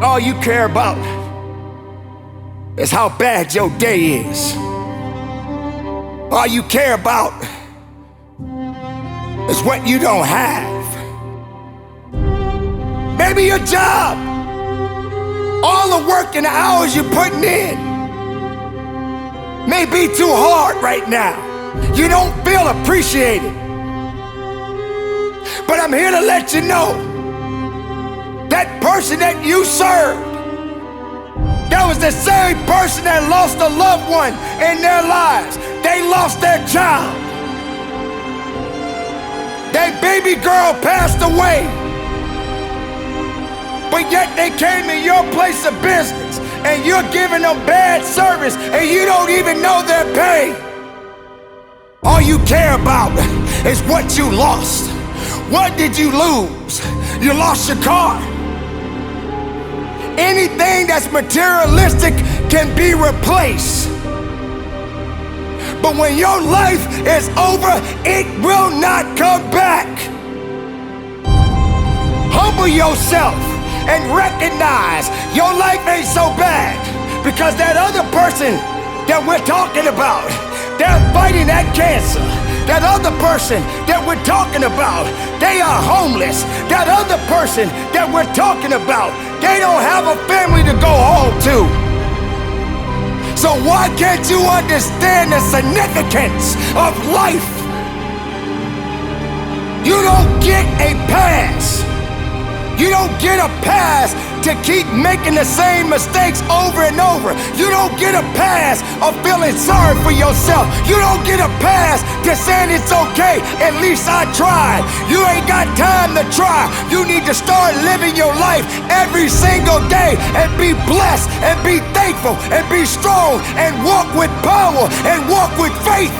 All you care about is how bad your day is. All you care about is what you don't have. Maybe your job, all the work and the hours you're putting in may be too hard right now. You don't feel appreciated. But I'm here to let you know that person that you served, that was the same person that lost a loved one in their lives. They lost their child. Their baby girl passed away. But yet they came to your place of business and you're giving them bad service and you don't even know their pain. All you care about is what you lost. What did you lose? You lost your car. Anything that's materialistic can be replaced. But when your life is over, it will not come back. Humble yourself and recognize your life ain't so bad, because that other person that we're talking about, they're fighting that cancer. That other person that we're talking about, they are homeless. That other person that we're talking about, they don't have a family to go home to. So why can't you understand the significance of life? You don't get a pass. You don't get a pass to keep making the same mistakes over and over. You don't get a pass of feeling sorry for yourself. You don't get a pass to saying it's okay, at least I tried. You ain't got time to try. You need to start living your life every single day and be blessed and be thankful and be strong and walk with power and walk with faith.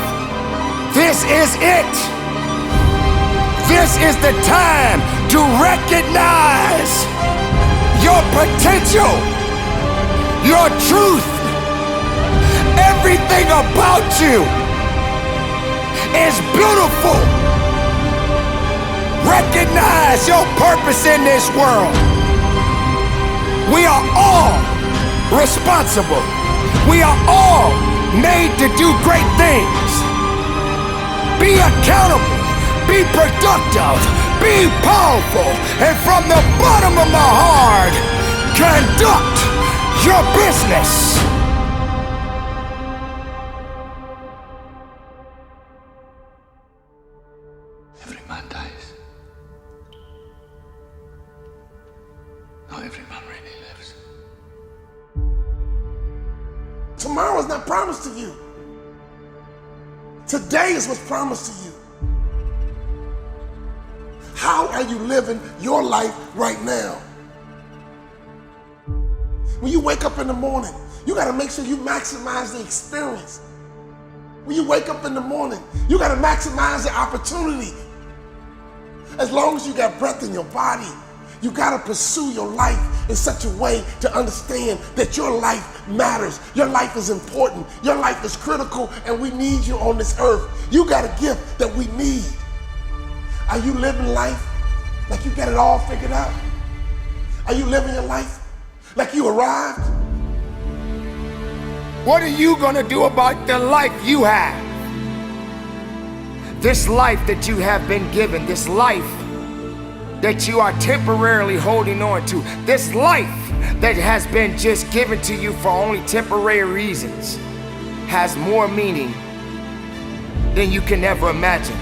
This is it. This is the time to recognize your potential, your truth. Everything about you is beautiful. Recognize your purpose in this world. We are all responsible. We are all made to do great things. Be accountable. Be productive, be powerful, and from the bottom of my heart, conduct your business. Every man dies. Not every man really lives. Tomorrow is not promised to you. Today is what's promised to you. How are you living your life right now? When you wake up in the morning, you gotta make sure you maximize the experience. When you wake up in the morning, you gotta maximize the opportunity. As long as you got breath in your body, you gotta pursue your life in such a way to understand that your life matters. Your life is important. Your life is critical, and we need you on this earth. You got a gift that we need. Are you living life like you got it all figured out? Are you living your life like you arrived? What are you gonna do about the life you have? This life that you have been given, this life that you are temporarily holding on to, this life that has been just given to you for only temporary reasons, has more meaning than you can ever imagine.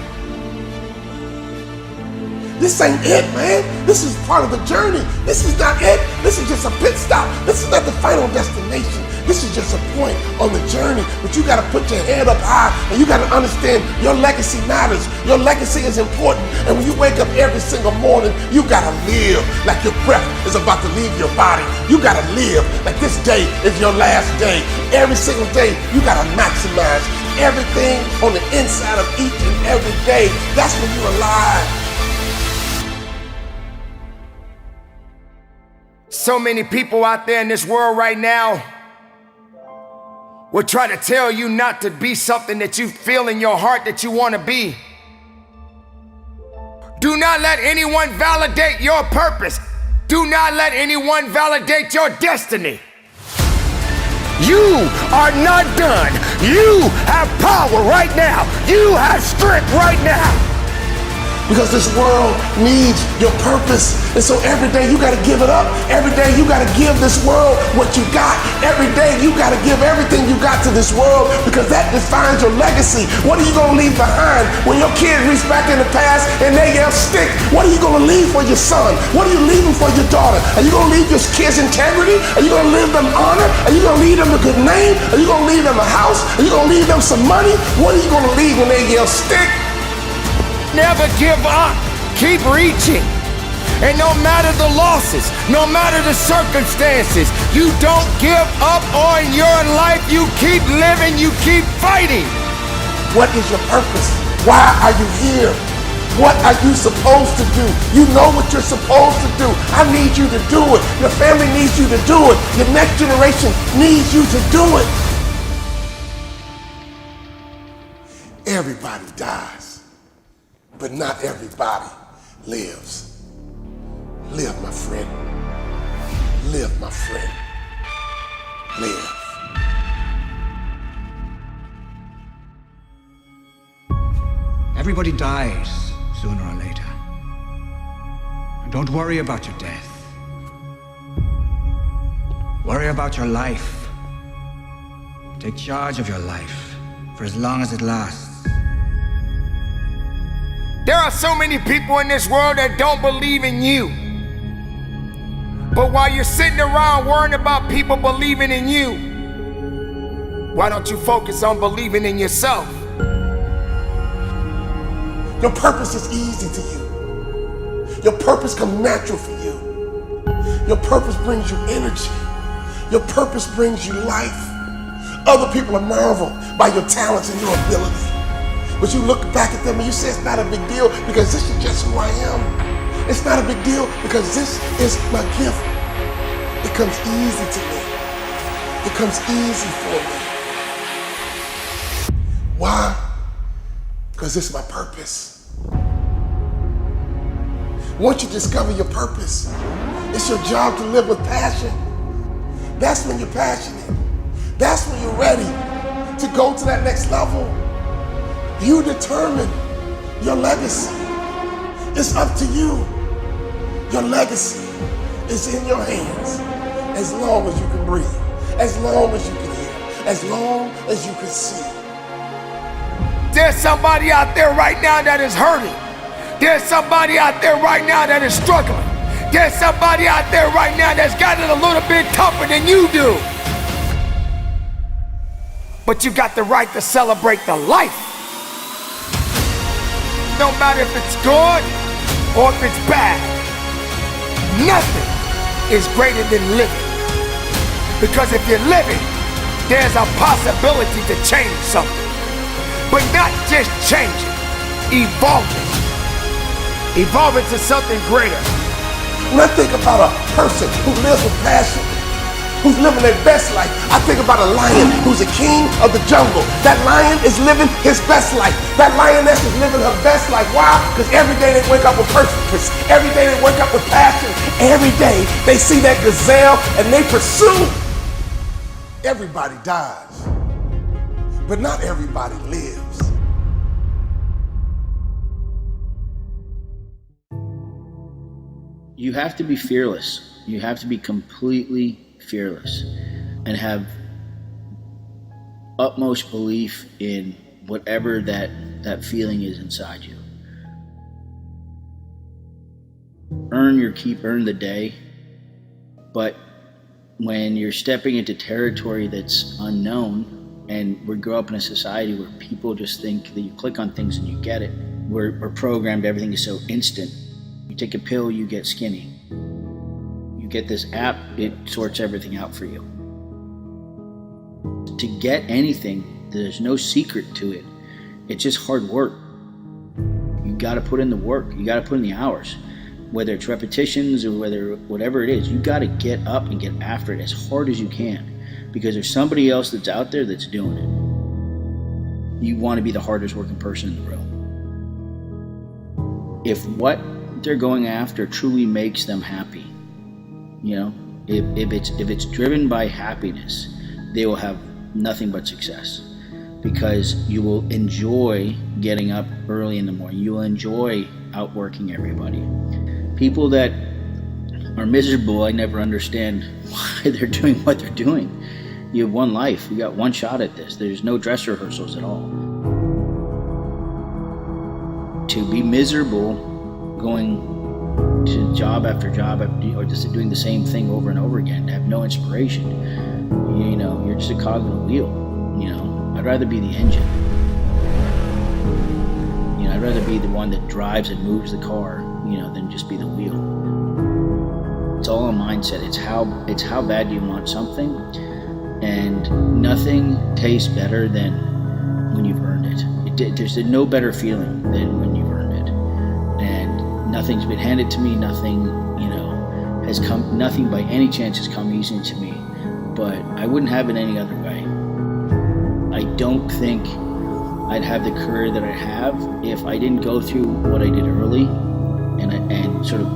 This ain't it, man. This is part of the journey. This is not it. This is just a pit stop. This is not the final destination. This is just a point on the journey. But you gotta put your head up high and you gotta understand your legacy matters. Your legacy is important. And when you wake up every single morning, you gotta live like your breath is about to leave your body. You gotta live like this day is your last day. Every single day, you gotta maximize everything on the inside of each and every day. That's when you're alive. So many people out there in this world right now will try to tell you not to be something that you feel in your heart that you want to be. Do not let anyone validate your purpose. Do not let anyone validate your destiny. You are not done. You have power right now. You have strength right now. Because this world needs your purpose. And so every day you got to give it up. Every day you got to give this world what you got. Every day you got to give everything you got to this world, because that defines your legacy. What are you going to leave behind when your kids reach back in the past and they yell stick? What are you going to leave for your son? What are you leaving for your daughter? Are you going to leave your kids integrity? Are you going to leave them honor? Are you going to leave them a good name? Are you going to leave them a house? Are you going to leave them some money? What are you going to leave when they yell stick? Never give up. Keep reaching. And no matter the losses, no matter the circumstances, you don't give up on your life. You keep living. You keep fighting. What is your purpose? Why are you here? What are you supposed to do? You know what you're supposed to do. I need you to do it. Your family needs you to do it. Your next generation needs you to do it. Everybody dies, but not everybody lives. Live, my friend. Live, my friend. Live. Everybody dies sooner or later. And don't worry about your death. Worry about your life. Take charge of your life for as long as it lasts. There are so many people in this world that don't believe in you. But while you're sitting around worrying about people believing in you, why don't you focus on believing in yourself? Your purpose is easy to you. Your purpose comes natural for you. Your purpose brings you energy. Your purpose brings you life. Other people are marveled by your talents and your ability. But you look back at them and you say it's not a big deal because this is just who I am. It's not a big deal because this is my gift. It comes easy to me. It comes easy for me. Why? Because it's my purpose. Once you discover your purpose, it's your job to live with passion. That's when you're passionate. That's when you're ready to go to that next level. You determine your legacy. It's up to you. Your legacy is in your hands as long as you can breathe, as long as you can hear, as long as you can see. There's somebody out there right now that is hurting. There's somebody out there right now that is struggling. There's somebody out there right now that's got it a little bit tougher than you do. But you got the right to celebrate the life. No matter if it's good or if it's bad. Nothing is greater than living. Because if you're living, there's a possibility to change something. But not just change it, evolve it. Evolve it to something greater. When I think about a person who lives with passion, who's living their best life, I think about a lion who's a king of the jungle. That lion is living his best life. That lioness is living her best life. Why? Because every day they wake up with purpose. Every day they wake up with passion. Every day they see that gazelle and they pursue. Everybody dies, but not everybody lives. You have to be fearless. You have to be completely fearless and have utmost belief in whatever that feeling is inside you. Earn your keep, earn the day. But when you're stepping into territory that's unknown, and we grow up in a society where people just think that you click on things and you get it. We're programmed, everything is so instant. You take a pill, you get skinny. You get this app, it sorts everything out for you. To get anything, there's no secret to it. It's just hard work. You gotta put in the work. You gotta put in the hours. Whether it's repetitions or whatever it is, you gotta get up and get after it as hard as you can. Because there's somebody else that's out there that's doing it. You wanna be the hardest working person in the room. If what they're going after truly makes them happy, You know, if it's driven by happiness, they will have nothing but success, because you will enjoy getting up early in the morning. You will enjoy outworking everybody. People that are miserable, I never understand why they're doing what they're doing. You have one life. You got one shot at this. There's no dress rehearsals at all. To be miserable going to job after job, or just doing the same thing over and over again, to have no inspiration, you know, you're just a cog in a wheel. You know, I'd rather be the engine. You know, I'd rather be the one that drives and moves the car, you know, than just be the wheel. It's all a mindset. It's how bad you want something, and nothing tastes better than when you've earned it. There's no better feeling than when you've earned it. And nothing's been handed to me. Nothing, you know, has come. Nothing by any chance has come easy to me. But I wouldn't have it any other way. I don't think I'd have the career that I have if I didn't go through what I did early, and sort of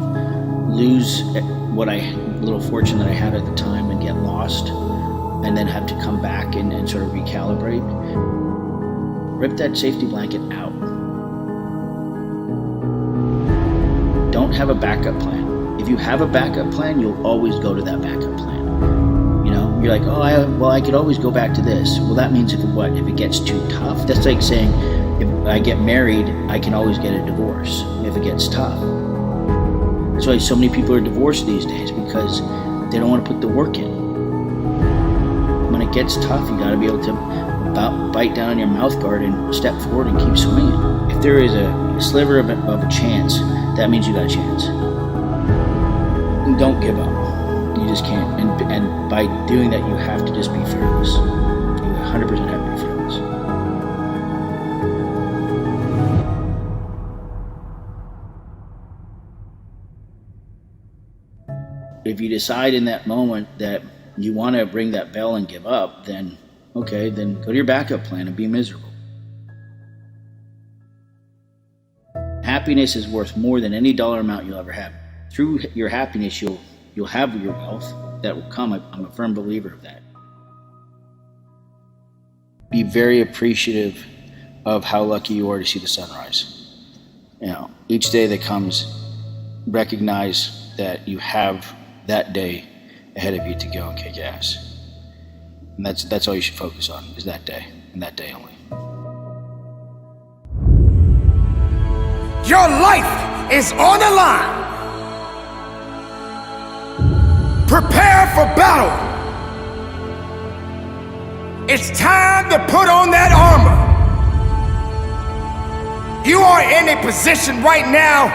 lose what little fortune that I had at the time, and get lost, and then have to come back and sort of recalibrate. Rip that safety blanket out. Don't have a backup plan. If you have a backup plan, you'll always go to that backup plan. You know, you're like, oh, I could always go back to this. Well, that means if it gets too tough, that's like saying, if I get married, I can always get a divorce if it gets tough. That's why so many people are divorced these days, because they don't want to put the work in. When it gets tough, you got to be able to bite down on your mouth guard and step forward and keep swinging. If there is a sliver of a chance, that means you got a chance. And don't give up. You just can't. And by doing that, you have to just be fearless. You 100% have to be fearless. If you decide in that moment that you want to ring that bell and give up, then okay, then go to your backup plan and be miserable. Happiness is worth more than any dollar amount you'll ever have. Through your happiness, you'll have your wealth that will come. I'm a firm believer of that. Be very appreciative of how lucky you are to see the sunrise. You know, each day that comes, recognize that you have that day ahead of you to go and kick ass. And that's all you should focus on, is that day, and that day only. Your life is on the line. Prepare for battle. It's time to put on that armor. You are in a position right now.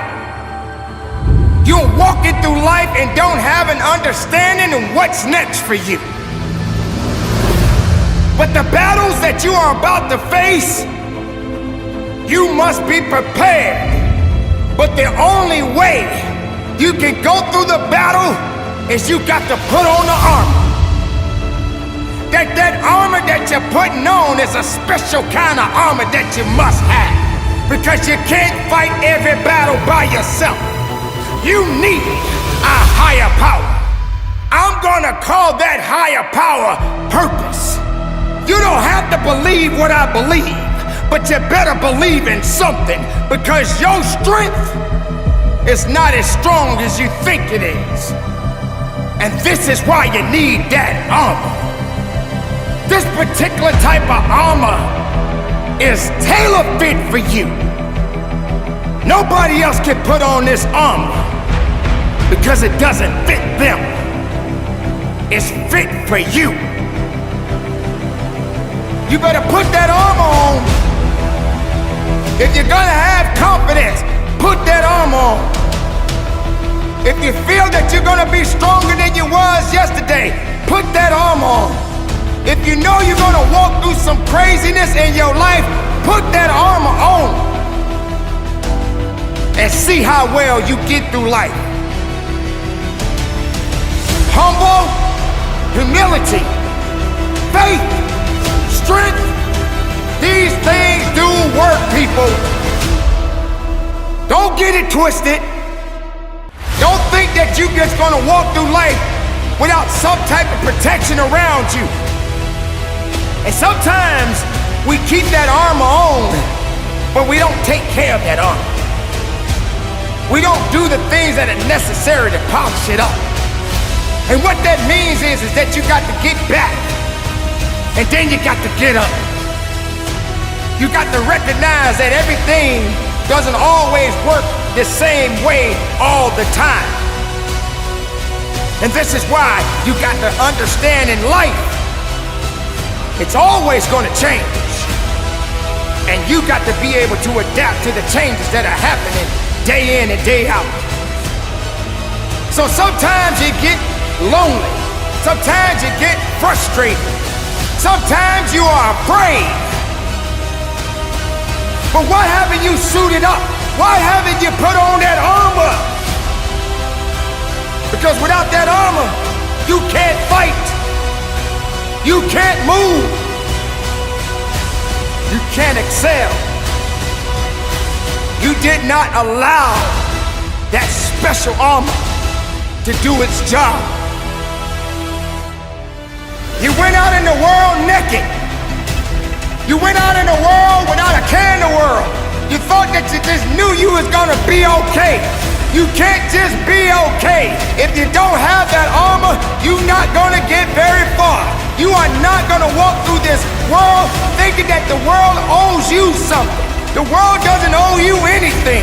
You're walking through life and don't have an understanding of what's next for you. But the battles that you are about to face, you must be prepared. But the only way you can go through the battle is you got to put on the armor. That armor that you're putting on is a special kind of armor that you must have, because you can't fight every battle by yourself. You need a higher power. I'm gonna call that higher power purpose. You don't have to believe what I believe, but you better believe in something, because your strength is not as strong as you think it is. And this is why you need that armor. This particular type of armor is tailor-fit for you. Nobody else can put on this armor because it doesn't fit them. It's fit for you. You better put that armor on. If you're gonna have confidence, put that armor on. If you feel that you're gonna be stronger than you was yesterday, put that armor on. If you know you're gonna walk through some craziness in your life, put that armor on. And see how well you get through life. Humble, humility, faith, strength, these things do work, people. Don't get it twisted. Don't think think that you're just gonna walk through life without some type of protection around you. And sometimes we keep that armor on, but we don't take care of that armor. We don't do the things that are necessary to polish it up. And what that means is that you got to get back, and then you got to get up. You got to recognize that everything doesn't always work the same way all the time. And this is why you got to understand in life, it's always going to change. And you got to be able to adapt to the changes that are happening day in and day out. So sometimes you get lonely. Sometimes you get frustrated. Sometimes you are afraid. But why haven't you suited up? Why haven't you put on that armor? Because without that armor, you can't fight. You can't move. You can't excel. You did not allow that special armor to do its job. You went out in the world naked. You went out in the world without a care in the world. You thought that you just knew you was gonna be okay. You can't just be okay. If you don't have that armor, you're not gonna get very far. You are not gonna walk through this world thinking that the world owes you something. The world doesn't owe you anything.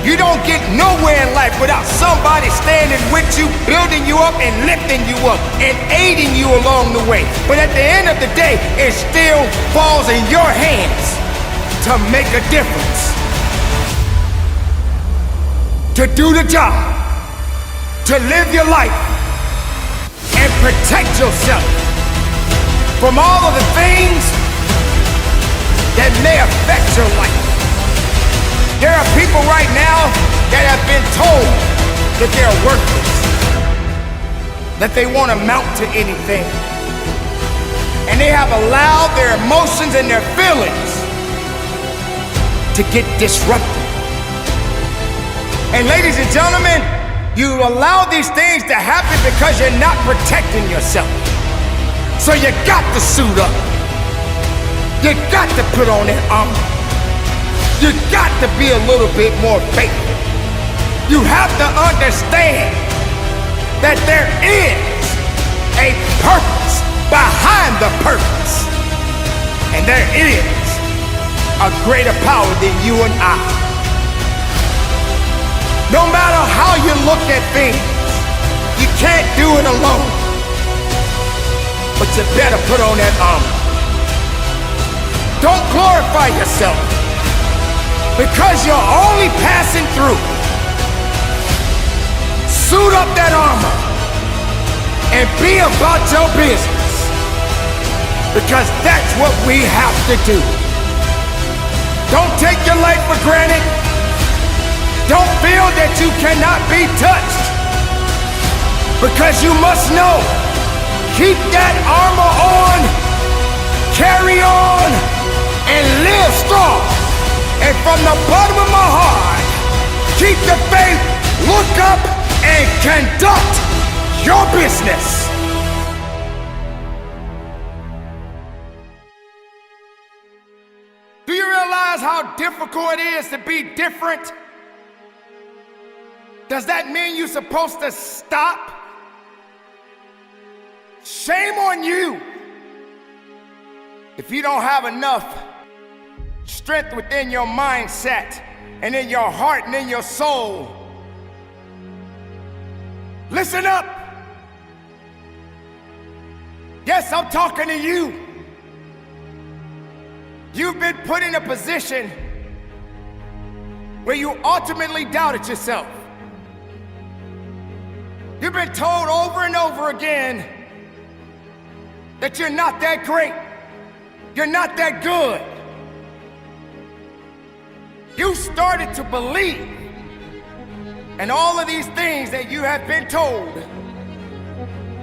You don't get nowhere in life without somebody standing with you, building you up and lifting you up and aiding you along the way. But at the end of the day, it still falls in your hands to make a difference, to do the job, to live your life and protect yourself from all of the things that may affect your life. There are people right now that have been told that they're worthless, that they won't amount to anything. And they have allowed their emotions and their feelings to get disrupted. And ladies and gentlemen, you allow these things to happen because you're not protecting yourself. So you got to suit up. You got to put on that armor. You got to be a little bit more faithful. You have to understand that there is a purpose behind the purpose. And there is a greater power than you and I. No matter how you look at things, you can't do it alone. But you better put on that armor. Don't glorify yourself, because you're only passing through. Suit up that armor and be about your business, because that's what we have to do. Don't take your life for granted. Don't feel that you cannot be touched, because you must know, keep that armor on, carry on, and live strong. And from the bottom of my heart, keep the faith, look up, and conduct your business. Do you realize how difficult it is to be different? Does that mean you're supposed to stop? Shame on you if you don't have enough strength within your mindset and in your heart and in your soul. Listen up. Yes, I'm talking to you. You've been put in a position where you ultimately doubted yourself. You've been told over and over again that you're not that great. You're not that good. You started to believe in all of these things that you have been told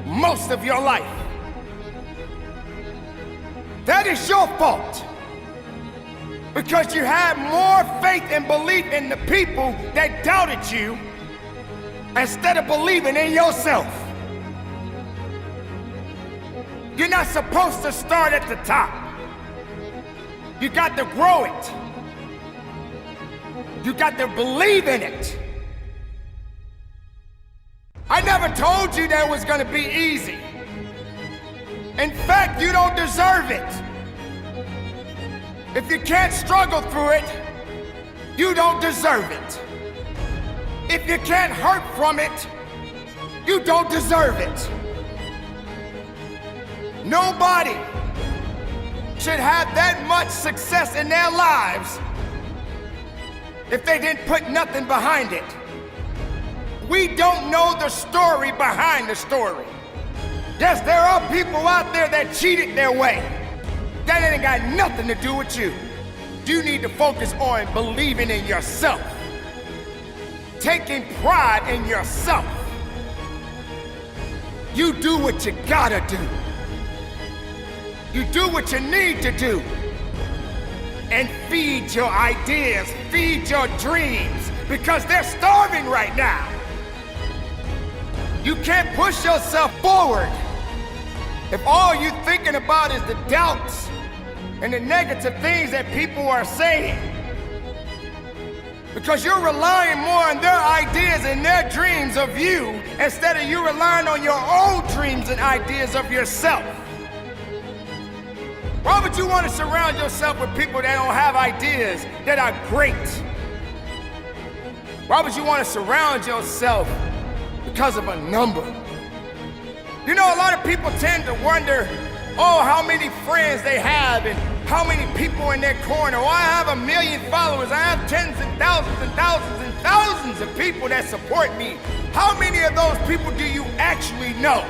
most of your life. That is your fault, because you had more faith and belief in the people that doubted you instead of believing in yourself. You're not supposed to start at the top. You got to grow it. You got to believe in it. I never told you that it was going to be easy. In fact, you don't deserve it. If you can't struggle through it, you don't deserve it. If you can't hurt from it, you don't deserve it. Nobody should have that much success in their lives if they didn't put nothing behind it. We don't know the story behind the story. Yes, there are people out there that cheated their way. That ain't got nothing to do with you. You need to focus on believing in yourself, taking pride in yourself. You do what you gotta do. You do what you need to do. And feed your ideas, feed your dreams, because they're starving right now. You can't push yourself forward if all you're thinking about is the doubts and the negative things that people are saying. Because you're relying more on their ideas and their dreams of you instead of you relying on your own dreams and ideas of yourself. Why would you want to surround yourself with people that don't have ideas that are great? Why would you want to surround yourself because of a number? You know, a lot of people tend to wonder, oh, how many friends they have and how many people in their corner. Oh, I have 1 million followers. I have tens and thousands and thousands and thousands of people that support me. How many of those people do you actually know?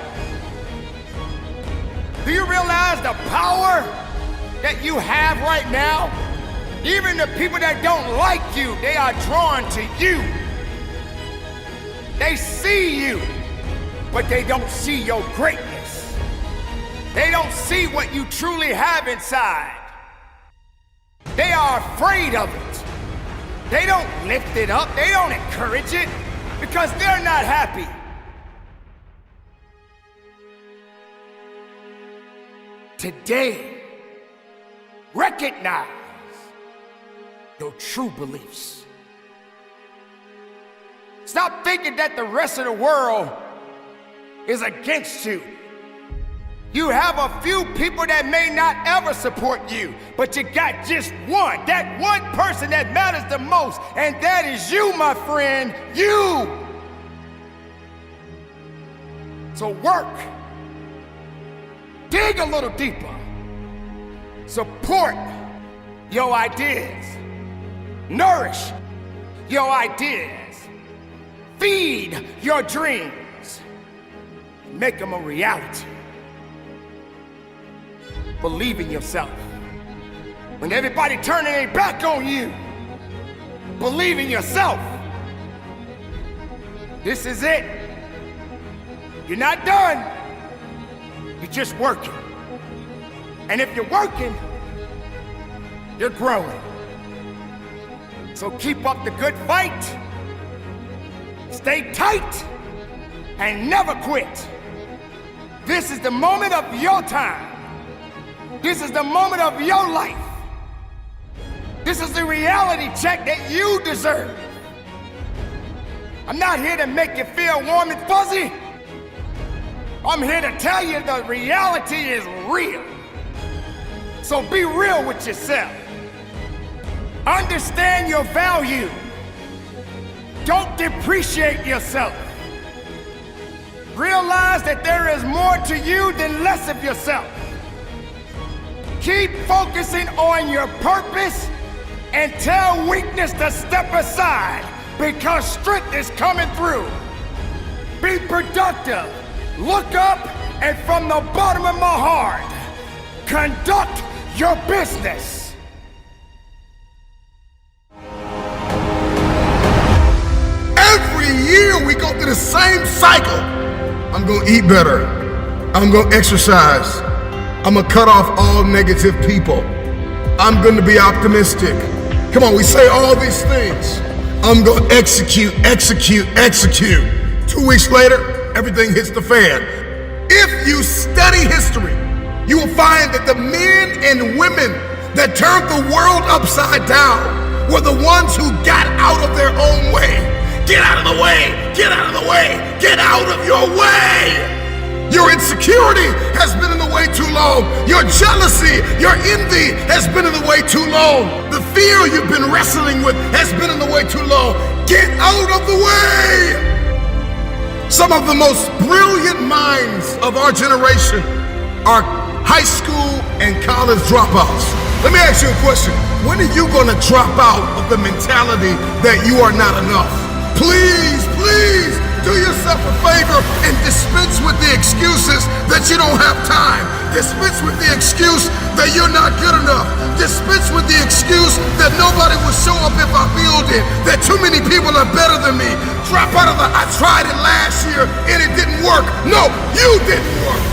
Do you realize the power that you have right now? Even the people that don't like you, they are drawn to you. They see you, but they don't see your greatness. They don't see what you truly have inside. They are afraid of it. They don't lift it up. They don't encourage it because they're not happy. Today, recognize your true beliefs. Stop thinking that the rest of the world is against you. You have a few people that may not ever support you, but you got just one, that one person that matters the most, and that is you, my friend, you. So work, dig a little deeper, support your ideas, nourish your ideas, feed your dreams, make them a reality. Believe in yourself. When everybody turning their back on you, believe in yourself. This is it. You're not done. You're just working. And if you're working, you're growing. So keep up the good fight. Stay tight and never quit. This is the moment of your time. This is the moment of your life. This is the reality check that you deserve. I'm not here to make you feel warm and fuzzy. I'm here to tell you the reality is real. So be real with yourself. Understand your value. Don't depreciate yourself. Realize that there is more to you than less of yourself. Keep focusing on your purpose and tell weakness to step aside because strength is coming through. Be productive. Look up and from the bottom of my heart, conduct your business. Every year we go through the same cycle. I'm gonna eat better. I'm gonna exercise. I'm gonna cut off all negative people. I'm gonna be optimistic. Come on, we say all these things. I'm gonna execute. 2 weeks later, everything hits the fan. If you study history, you will find that the men and women that turned the world upside down were the ones who got out of their own way. Get out of the way! Get out of the way! Get out of your way! Your insecurity has been in the way too long. Your jealousy, your envy has been in the way too long. The fear you've been wrestling with has been in the way too long. Get out of the way! Some of the most brilliant minds of our generation are high school and college dropouts. Let me ask you a question. When are you gonna drop out of the mentality that you are not enough? Please, please, do yourself a favor and dispense with the excuses that you don't have time. Dispense with the excuse that you're not good enough. Dispense with the excuse that nobody will show up if I build it, that too many people are better than me. Drop out of the, I tried it last year and it didn't work. No, you didn't work.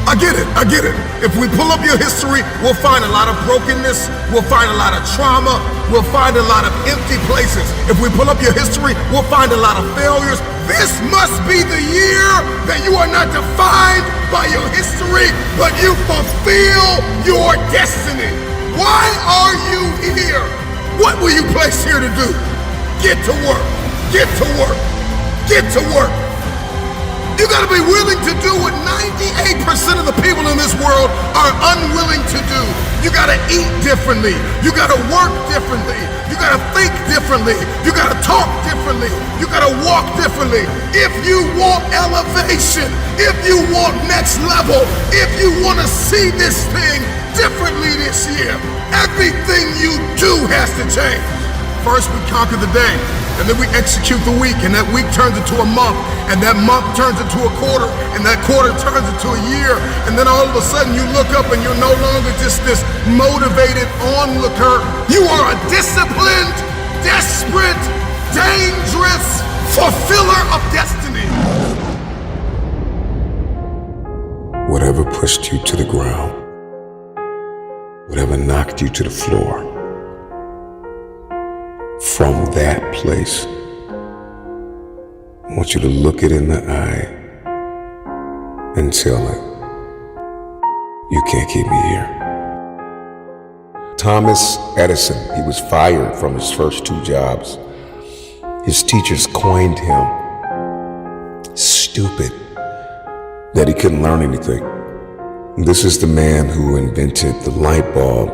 I get it. If we pull up your history, we'll find a lot of brokenness, we'll find a lot of trauma, we'll find a lot of empty places. If we pull up your history, we'll find a lot of failures. This must be the year that you are not defined by your history, but you fulfill your destiny. Why are you here? What were you placed here to do? Get to work, get to work, get to work. You gotta be willing to do what 98% of the people in this world are unwilling to do. You gotta eat differently. You gotta work differently. You gotta think differently. You gotta talk differently. You gotta walk differently. If you want elevation, if you want next level, if you wanna see this thing differently this year, everything you do has to change. First, we conquer the day, and then we execute the week, and that week turns into a month, and that month turns into a quarter, and that quarter turns into a year, and then all of a sudden you look up and you're no longer just this motivated onlooker. You are a disciplined, desperate, dangerous fulfiller of destiny. Whatever pushed you to the ground, whatever knocked you to the floor, from that place, I want you to look it in the eye and tell it, you can't keep me here. Thomas Edison, he was fired from his first 2 jobs. His teachers coined him stupid, that he couldn't learn anything. This is the man who invented the light bulb.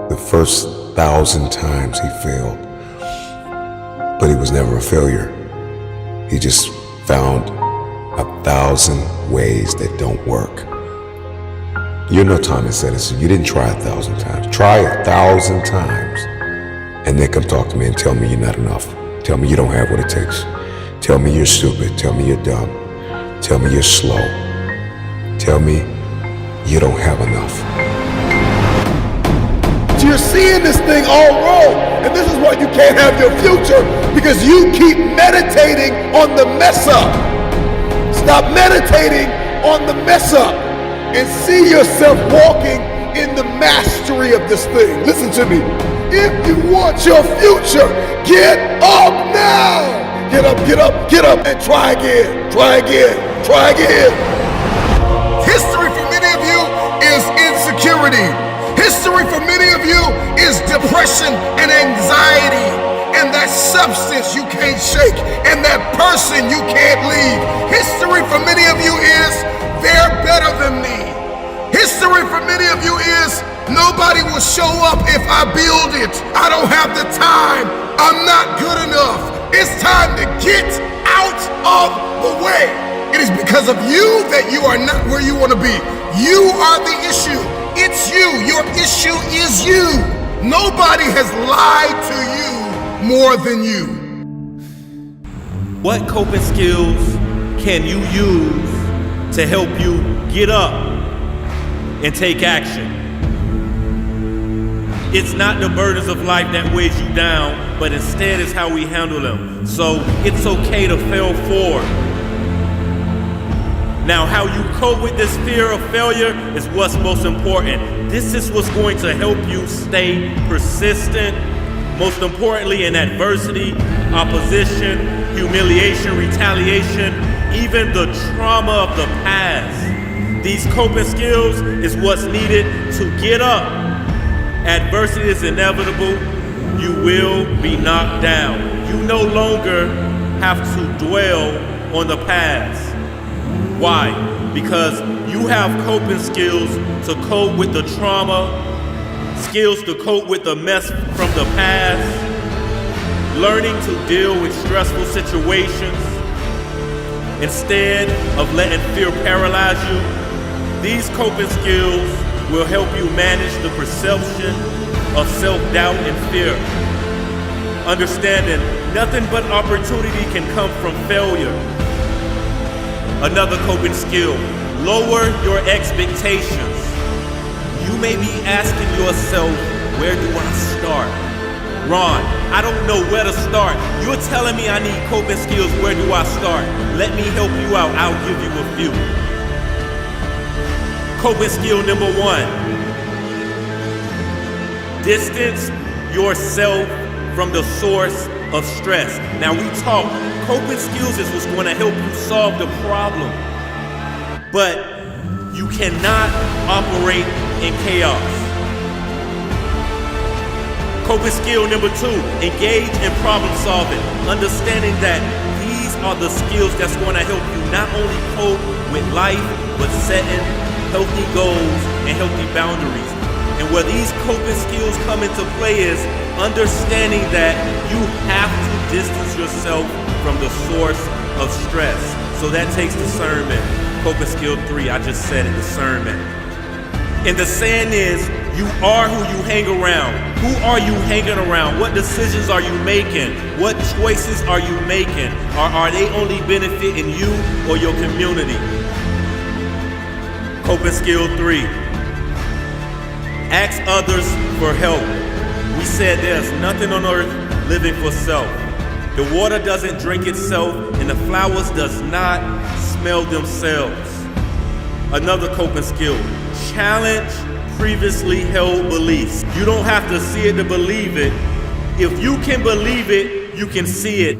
The first 1,000 times he failed, but he was never a failure. He just found 1,000 ways that don't work. You're no Thomas Edison. You didn't try 1,000 times. Try 1,000 times and then come talk to me and tell me you're not enough. Tell me you don't have what it takes. Tell me you're stupid. Tell me you're dumb. Tell me you're slow. Tell me you don't have enough. You're seeing this thing all wrong, and this is why you can't have your future, because you keep meditating on the mess up. Stop meditating on the mess up and see yourself walking in the mastery of this thing. Listen to me. If you want your future, get up now. Get up, get up, get up, and try again, try again, try again. History for many of you is insecurity. History for many of you is depression and anxiety, and that substance you can't shake, and that person you can't leave. History for many of you is they're better than me. History for many of you is nobody will show up if I build it. I don't have the time. I'm not good enough. It's time to get out of the way. It is because of you that you are not where you want to be. You are the issue. It's you. Your issue is you. Nobody has lied to you more than you. What coping skills can you use to help you get up and take action? It's not the burdens of life that weighs you down, but instead it's how we handle them. So it's okay to fail forward. Now, how you cope with this fear of failure is what's most important. This is what's going to help you stay persistent, most importantly in adversity, opposition, humiliation, retaliation, even the trauma of the past. These coping skills is what's needed to get up. Adversity is inevitable. You will be knocked down. You no longer have to dwell on the past. Why? Because you have coping skills to cope with the trauma, skills to cope with the mess from the past, learning to deal with stressful situations instead of letting fear paralyze you. These coping skills will help you manage the perception of self-doubt and fear. Understanding nothing but opportunity can come from failure. Another coping skill, lower your expectations. You may be asking yourself, where do I start? Ron, I don't know where to start. You're telling me I need coping skills, where do I start? Let me help you out, I'll give you a few. Coping skill number 1, distance yourself from the source of stress. Now we talk, coping skills is what's going to help you solve the problem. But you cannot operate in chaos. Coping skill number 2, engage in problem solving. Understanding that these are the skills that's going to help you not only cope with life, but setting healthy goals and healthy boundaries. And where these coping skills come into play is understanding that you have to distance yourself from the source of stress. So that takes discernment. Coping skill 3, I just said it, discernment. And the saying is, you are who you hang around. Who are you hanging around? What decisions are you making? What choices are you making? Are they only benefiting you or your community? Coping skill 3, ask others for help. We said there's nothing on earth living for self. The water doesn't drink itself, and the flowers does not smell themselves. Another coping skill, challenge previously held beliefs. You don't have to see it to believe it. If you can believe it, you can see it.